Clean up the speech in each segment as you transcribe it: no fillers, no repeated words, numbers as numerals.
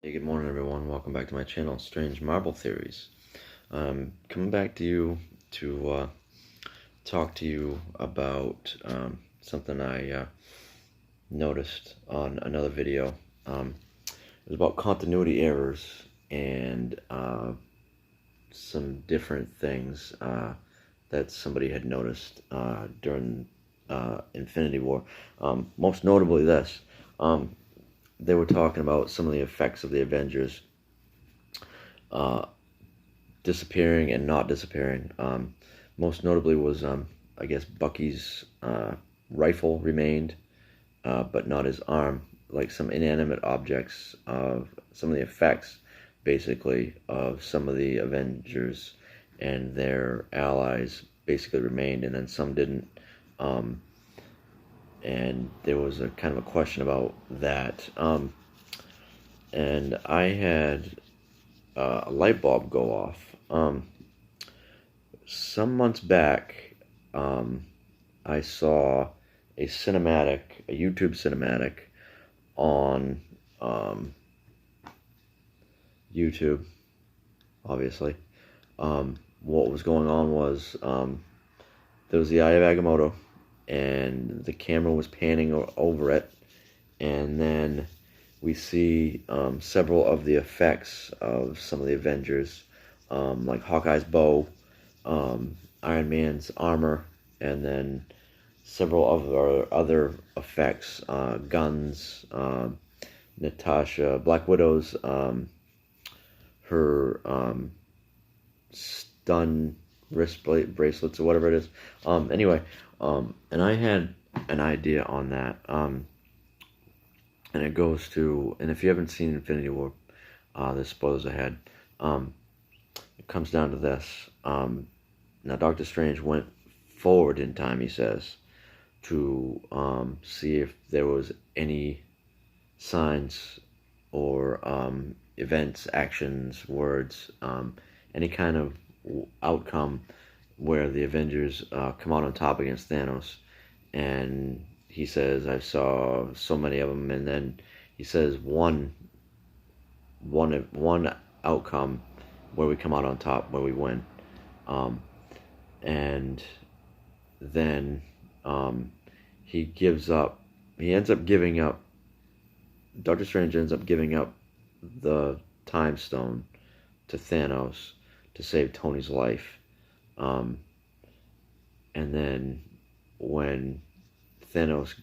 Hey, good morning, everyone. Welcome back to my channel, Strange Marvel Theories. Coming back to you to talk to you about something I noticed on another video. It was about continuity errors and some different things that somebody had noticed during Infinity War. Most notably, this. They were talking about some of the effects of the Avengers uh, disappearing and not disappearing. Most notably was, I guess, Bucky's rifle remained, but not his arm. Like some inanimate objects of some of the effects, basically, of some of the Avengers and their allies basically remained, and then some didn't. Um, and there was a kind of a question about that. And I had a light bulb go off. Some months back, I saw a cinematic, a YouTube cinematic on YouTube, obviously. What was going on was there was the Eye of Agamotto, and the camera was panning over it, and then we see several of the effects of some of the Avengers, like Hawkeye's bow, Iron Man's armor, and then several of our other effects, guns, Natasha, Black Widow's, her stun wrist bracelets or whatever it is. And I had an idea on that. And it goes to, and if you haven't seen Infinity War, there's spoilers ahead. It comes down to this. Now, Doctor Strange went forward in time, he says, to see if there was any signs or events, actions, words, any kind of outcome where the Avengers come out on top against Thanos. And he says, I saw so many of them, and then he says one outcome where we come out on top, where we win. And then he gives up. He ends up giving up. Doctor Strange ends up giving up the Time Stone to Thanos to save Tony's life. And then when Thanos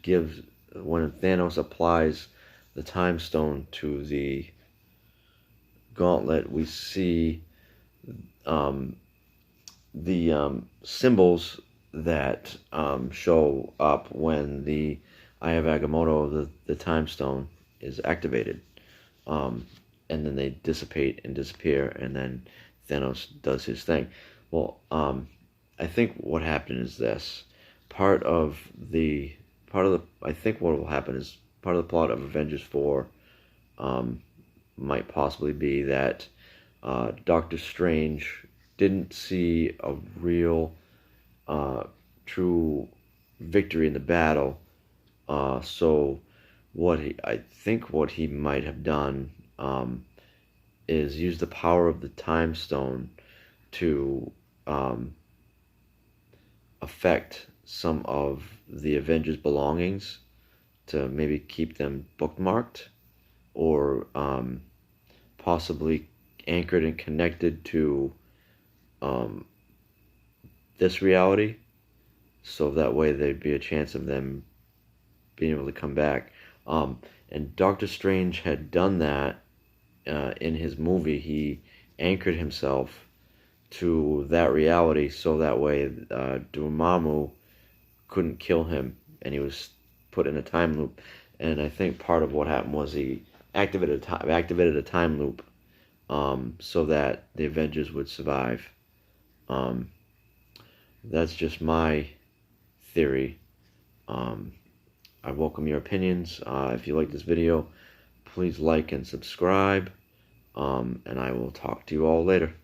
applies the Time Stone to the gauntlet, we see the symbols that show up when the Eye of Agamotto, the Time Stone, is activated. And then they dissipate and disappear, and then Thanos does his thing. Well, I think what happened is this. I think what will happen is part of the plot of Avengers 4 might possibly be that Doctor Strange didn't see a real, true victory in the battle. So I think what he might have done is use the power of the Time Stone to affect some of the Avengers' belongings, to maybe keep them bookmarked, or possibly anchored and connected to this reality, so that way there'd be a chance of them being able to come back. And Doctor Strange had done that in his movie. He anchored himself to that reality, so that way Dormammu couldn't kill him, and he was put in a time loop. And I think part of what happened was he activated a time loop, so that the Avengers would survive. That's just my theory. I welcome your opinions. If you like this video, please like and subscribe, and I will talk to you all later.